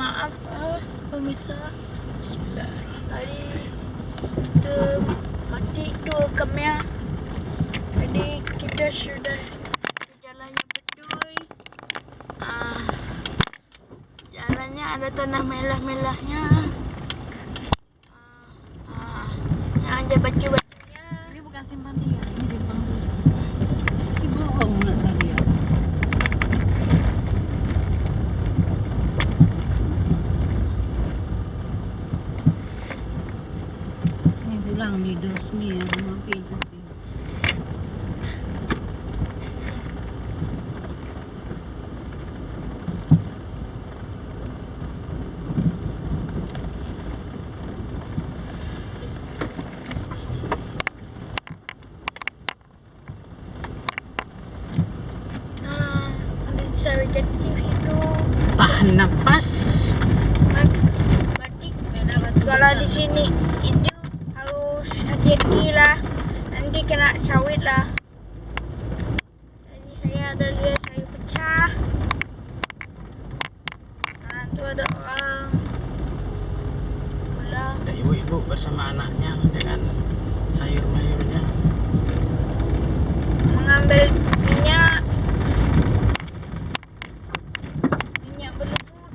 Maaf pemirsa, Bismillahirrahmanirrahim. tadi itu mati itu rekamnya. Jadi kita sudah di jalannya betul. Jalannya ada tanah merah-merahnya. Yang ada batu-batunya. Ini bukan simpang 3, ini simpang 2. Si bohong nak tadi ya. Ini bilang di Dosmi ya, mampir itu sih. Ada sarjana di situ. Tahan nafas. Batik. Kalau di sini itu harus hati-hati lah, nanti kena sawit lah. Jadi saya ada lihat saya pecah. Nah itu ada orang pulang. Ada ibu-ibu bersama anaknya dengan sayur mayurnya. Mengambil minyak berlebut.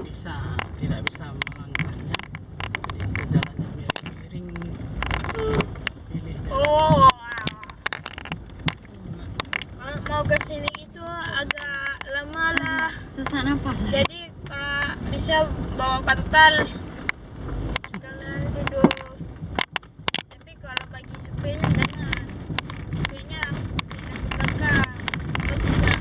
Kita tidak bisa melangkahnya. Jadi itu jalannya miring-miring. Pilih Oh, kalau mau ke sini itu agak lama lah. Sesak nafas. Jadi kalau bisa bawa bantal kalian tidur. Tapi kalau bagi supirnya jangan. Supirnya bisa ke belakang. Kalau bisa.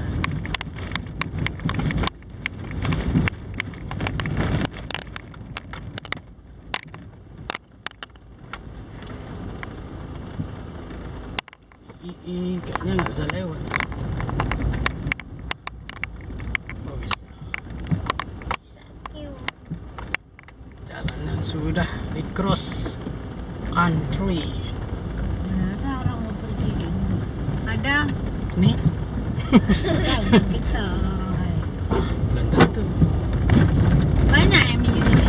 kayaknya nggak bisa lewat. Oh bisa. Bisa kiu. Jalan yang sudah di cross country. Ada orang mau pergi ini. Ada. Nih Ada kita. belum tentu. Banyak yang minggir ini.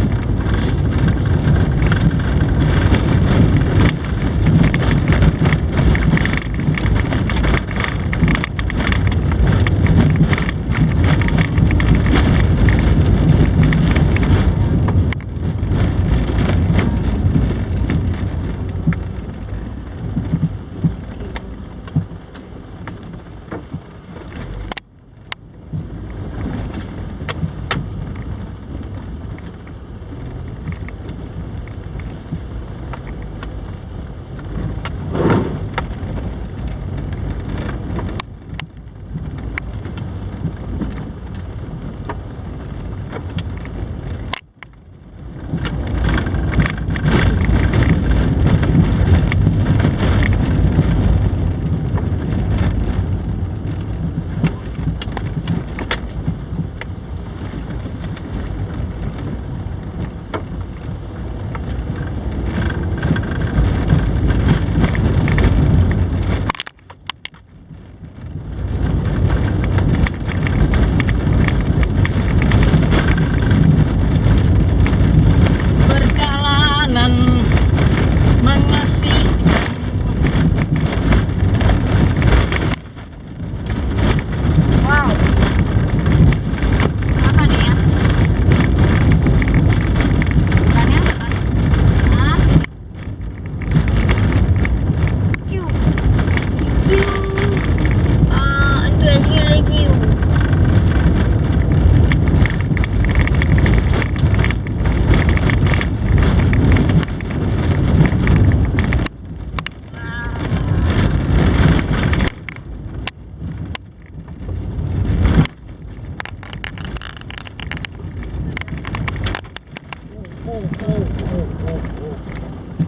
Perjalanan mengasih. Wow. Apa nih ya? Bukan ya? Hah? Kiu. Kiu. Itu lagi kiu.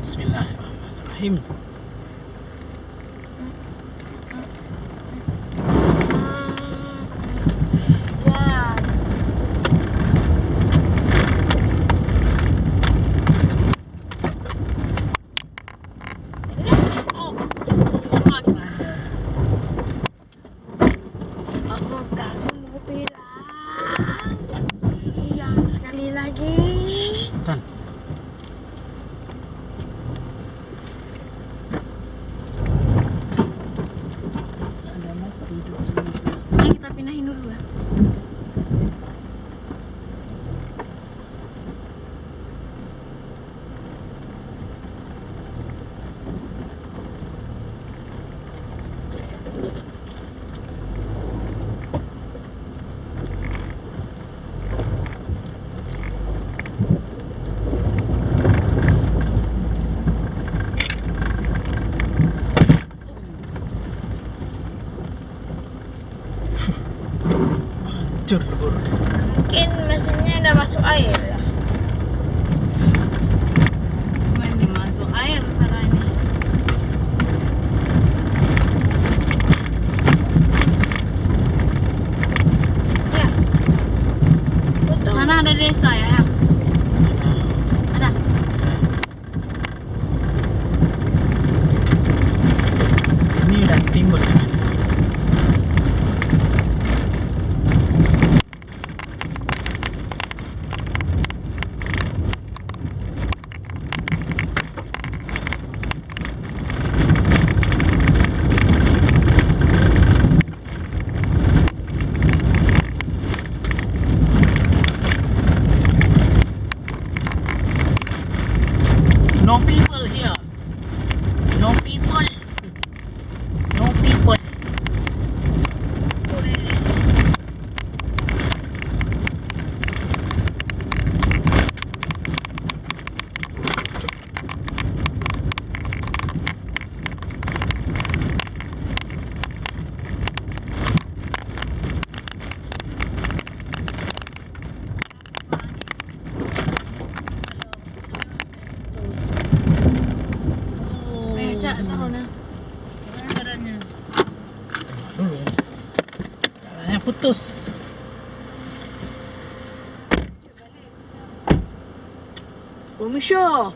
Bismillahirrahmanirrahim. Wow. hancur lebur. Mungkin mesinnya udah masuk air lah. Mending masuk air caranya. Ya. Betul. Sana ada desa ya? Ada. Ini udah timur ya. No people here. No people. No people. Cak, turun ya. Caranya. Dulu. Jalannya putus. Pemirsa,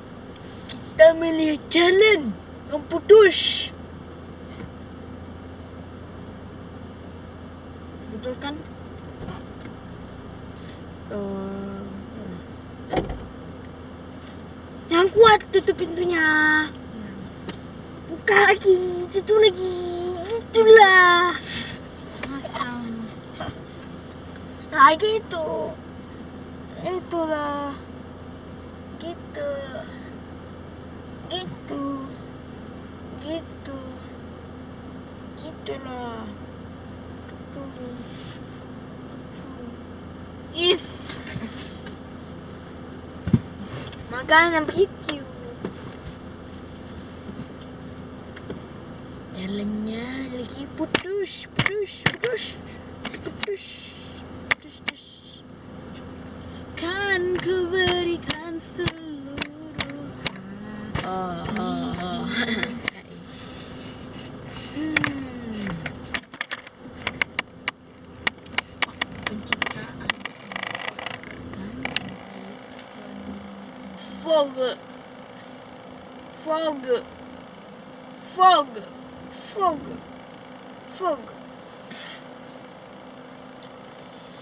kita melihat jalan yang putus. Betul kan? Yang kuat tutup pintunya. Buka lagi, tutup lagi. Itulah. Masam. Nah gitu. Itulah. Gitu. Gitu. Gitu. Gitulah. Tuh. Is. Makanya begitu. Jalannya lagi putus. Kan ku berikan seluruh penciptaan.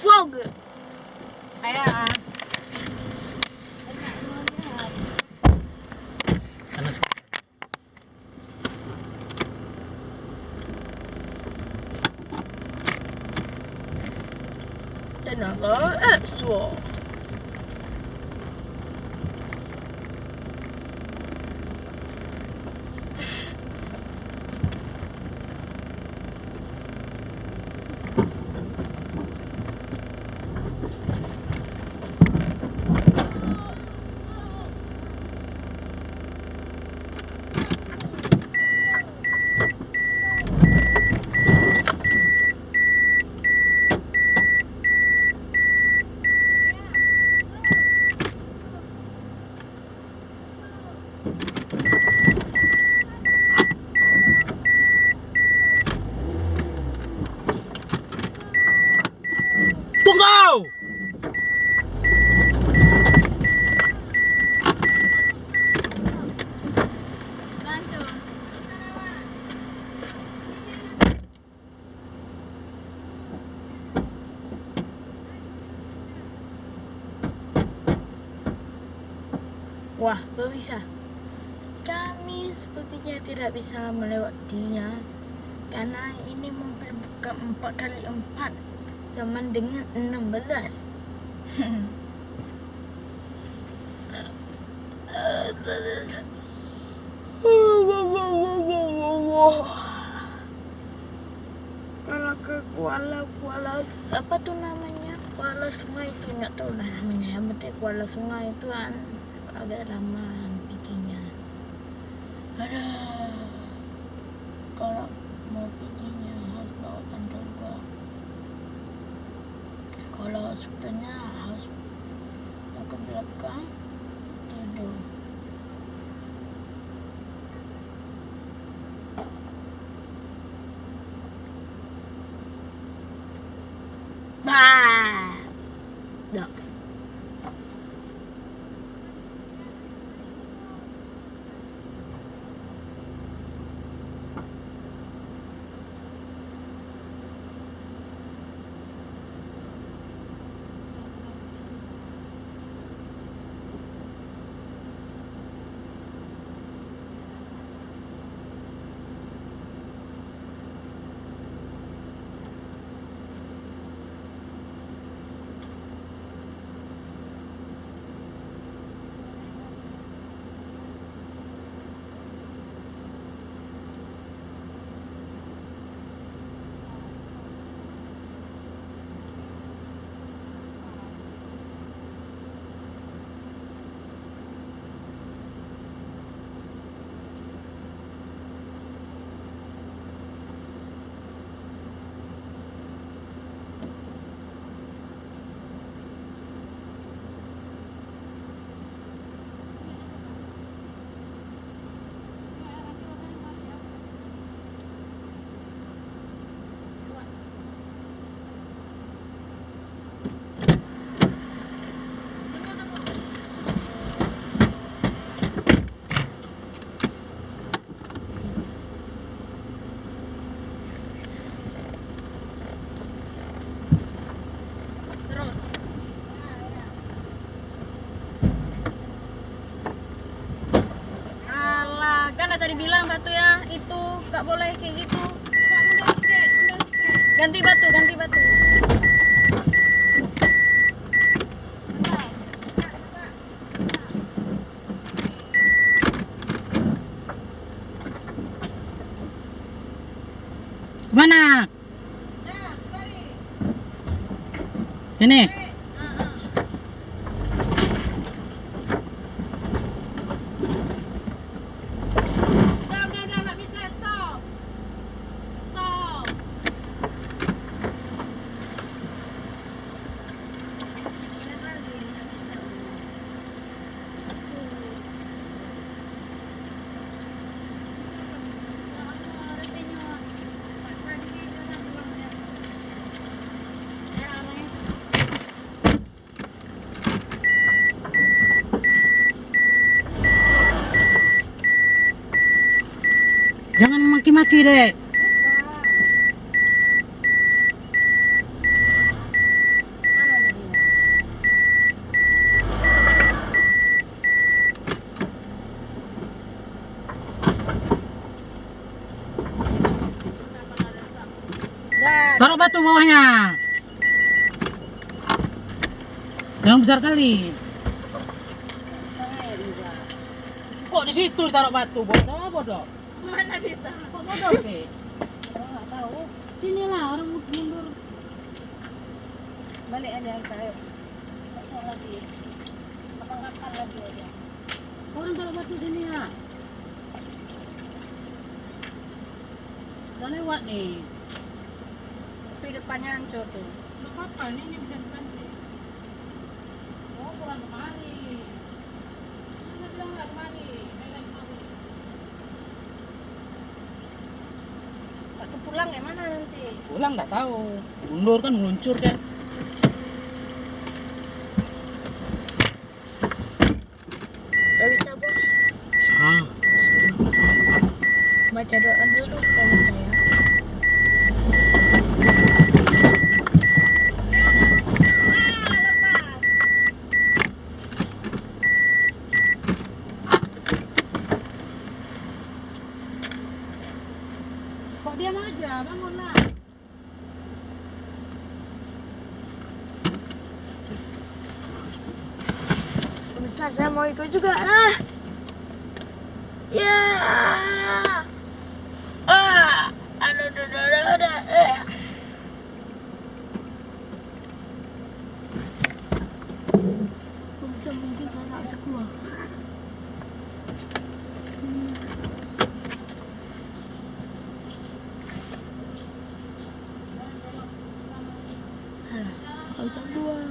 Fog. Ayah. Panas. Tenaga ekstra. Tunggu! Bantu. Wah, bisa. Kami sepertinya tidak bisa melewatinya karena ini memperbuka 4x4 sama dengan 16. Kalau ke Kuala apa tuh namanya, Kuala Sungai itu nggak tahu lah namanya, yang penting Kuala Sungai itu kan agak lama bikinnya. Ada kalau mau bikinnya harus bawa kantor gua. Dah. Terus. Alah, kan udah tadi bilang batu ya, itu gak boleh kayak gitu. Ganti batu, ganti batu. Kemana? Ini. Udah, nggak bisa, stop. Stop. Jangan maki-maki, Dek. Mana nih dia? Dah. Taruh batu bawahnya. Yang besar kali. Kok di situ taruh batu? Bodoh, bodoh. Mana bisa? Kok bodoh, Dek? Orang nggak tahu. Sinilah orang mundur. Balik aja kayak besok lagi. Kapan lagi aja. Orang taruh batu sini ya. Udah lewat nih. Tapi depannya hancur tuh. Nggak apa-apa, ini bisa diganti. Oh, pulang kemari. Saya bilang nggak kemari. Main kemari. Waktu pulang kayak mana nanti? Pulang nggak tahu. Mundur kan meluncur kan. Gak bisa bos. Bisa. Baca doa dulu kalau saya. Kok diam aja, bangunlah. Bisa, saya mau ikut juga. Ah. Ya. Aduh. Mungkin saya nggak bisa keluar. Nggak bisa keluar.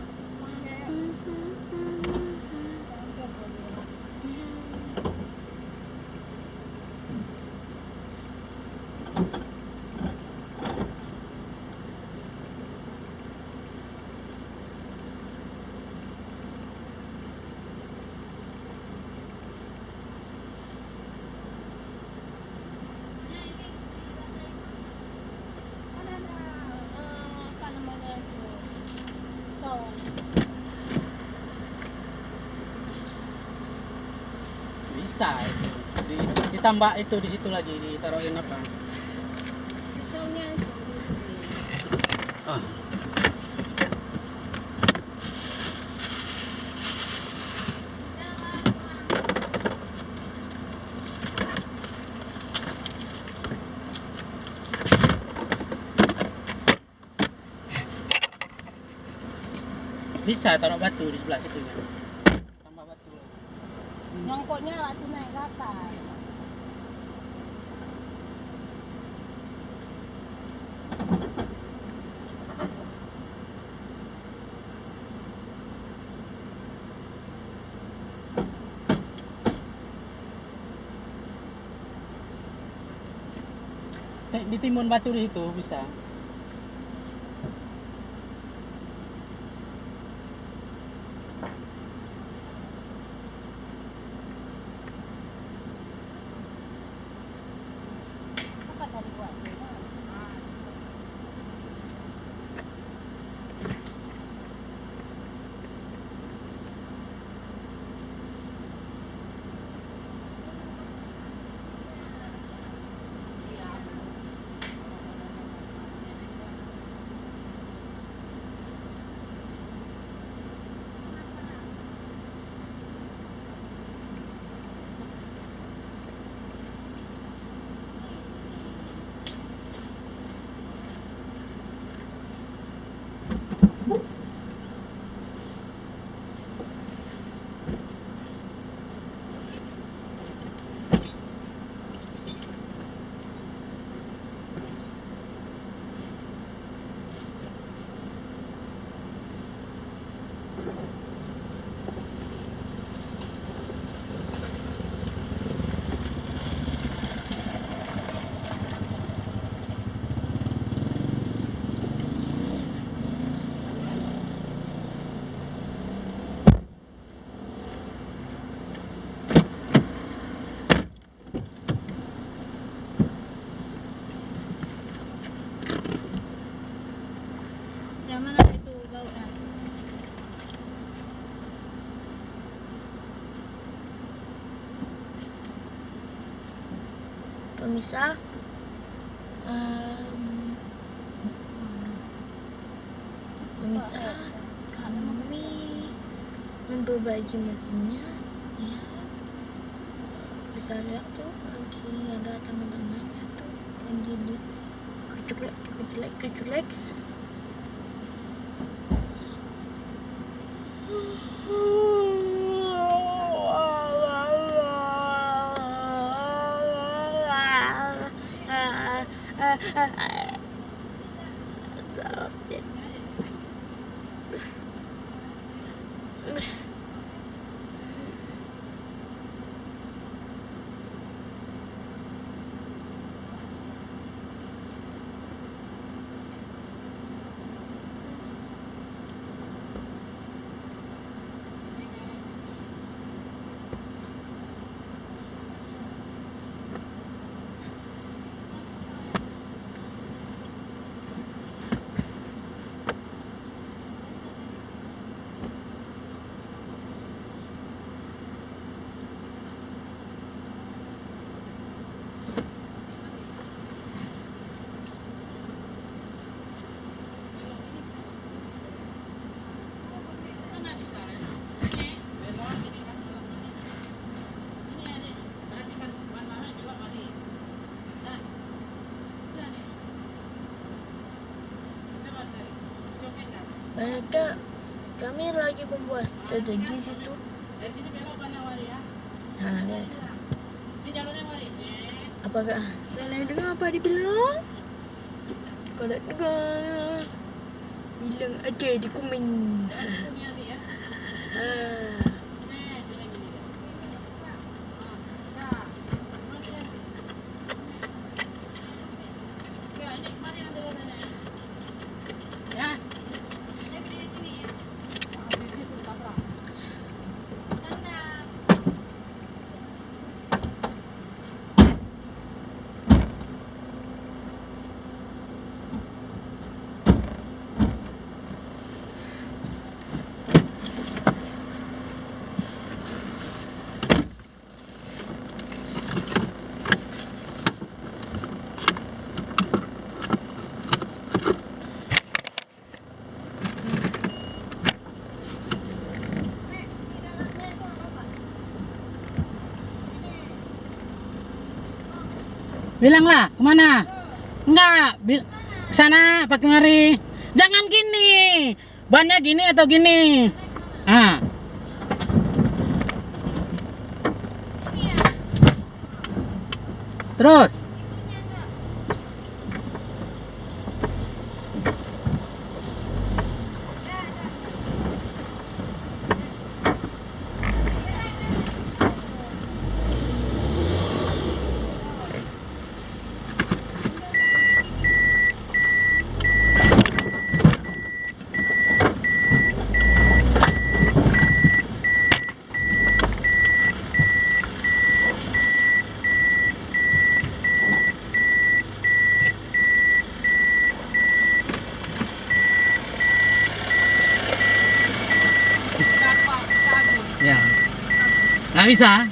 bisa itu. Ditambah itu di situ lagi, ditaruhin apa? Pisaunya itu. Ah. Bisa taruh batu di sebelah situ ya. Tambah batu. Nyongkoknya waktu naik ke atas. Ditimbun batu di situ bisa. Apa tadi buat? Yang mana itu baunya? Pemirsa, pemirsa, kami memperbaiki mesinnya, ya. Bisa lihat tuh lagi ada teman-temannya tuh lagi di kuculek. Mereka, kami lagi membuat strategi situ. Dari sini belok mana Wari ya? Nah, lihat. Ini jalurnya Wari. Apakah kalian dengar apa dibilang? Kalau dengar, bilang aja di komen. Ini ya. Bilanglah, kemana? Enggak, sana, pakai mari. Jangan gini. Bannya gini atau gini? Ah. Terus. Ya. Nggak bisa.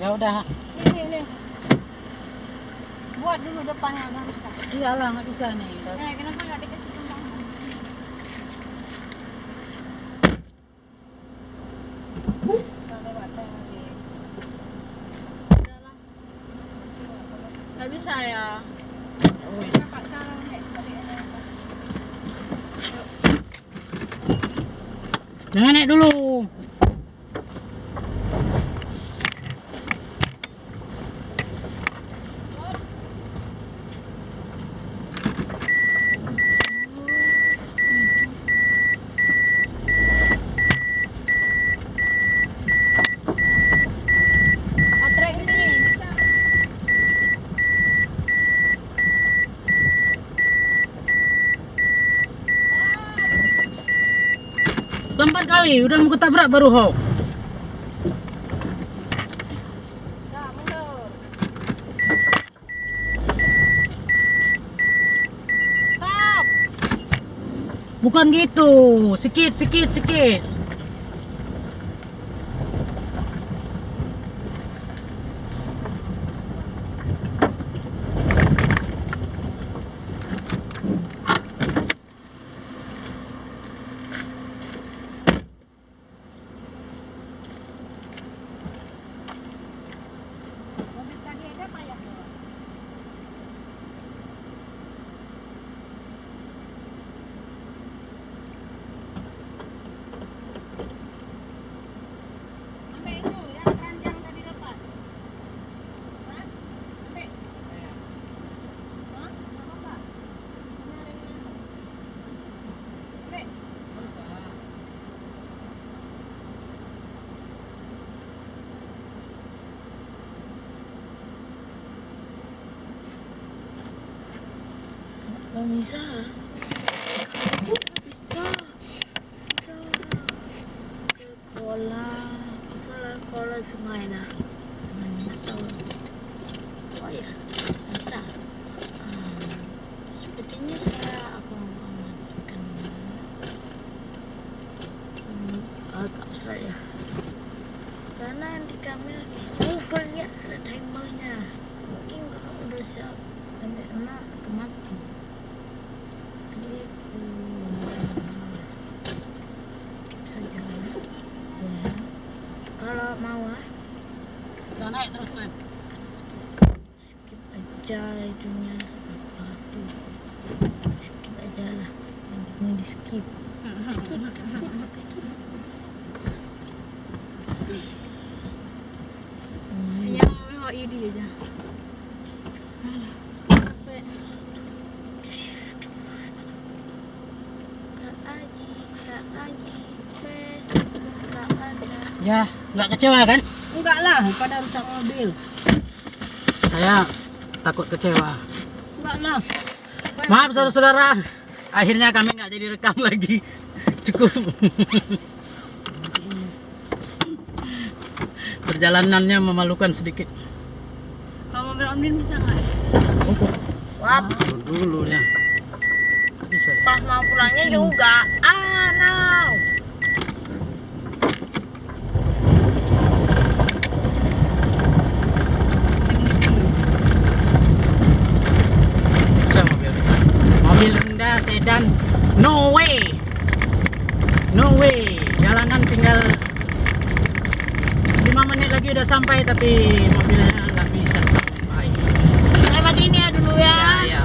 Ya udah. Ini. Buat dulu depannya udah rusak. Iyalah, nggak bisa nih. Kenapa nggak dikasih kembang? Nggak bisa ya. Pak sarang Jangan naik dulu. Baterai di sini. Keempat kali, udah mau ketabrak baru hok. Ya, mundur. Stop. Bukan gitu, sikit. Mobil tadi ada apa ya? Sampai itu yang keranjang tadi lepas. Hah? Sampai. Hah? Nggak apa-apa. Ini ada yang nyangkut. Sampai. Nggak bisa. Bisa. Ke kolam sungai dah. Nggak tahu. Oh ya, bisa. Sepertinya saya akan mematikan. Tak usah ya. Karena yang di kamera, lihat ada timernya. Mungkin kalau udah siap sampai 6 akan mati. Jadi skip saja ya. Kalau mau Udah naik terus naik. skip aja itunya apa tuh. Skip aja lah. Yang penting di skip. Skip. Yang HID aja. Kak Aji, Kak ada. Ya, nggak kecewa kan? Enggak lah, pada rusak mobil. Saya takut kecewa. Enggak lah. Maaf saudara-saudara, akhirnya kami nggak jadi rekam lagi. Cukup. Perjalanannya memalukan sedikit. Kalau mobil Om Din bisa nggak? Wap. Dulu ya. Nggak bisa. pas mau pulangnya juga. No. Saya mobil rendah sedan, no way, jalanan tinggal 5 menit lagi udah sampai tapi mobilnya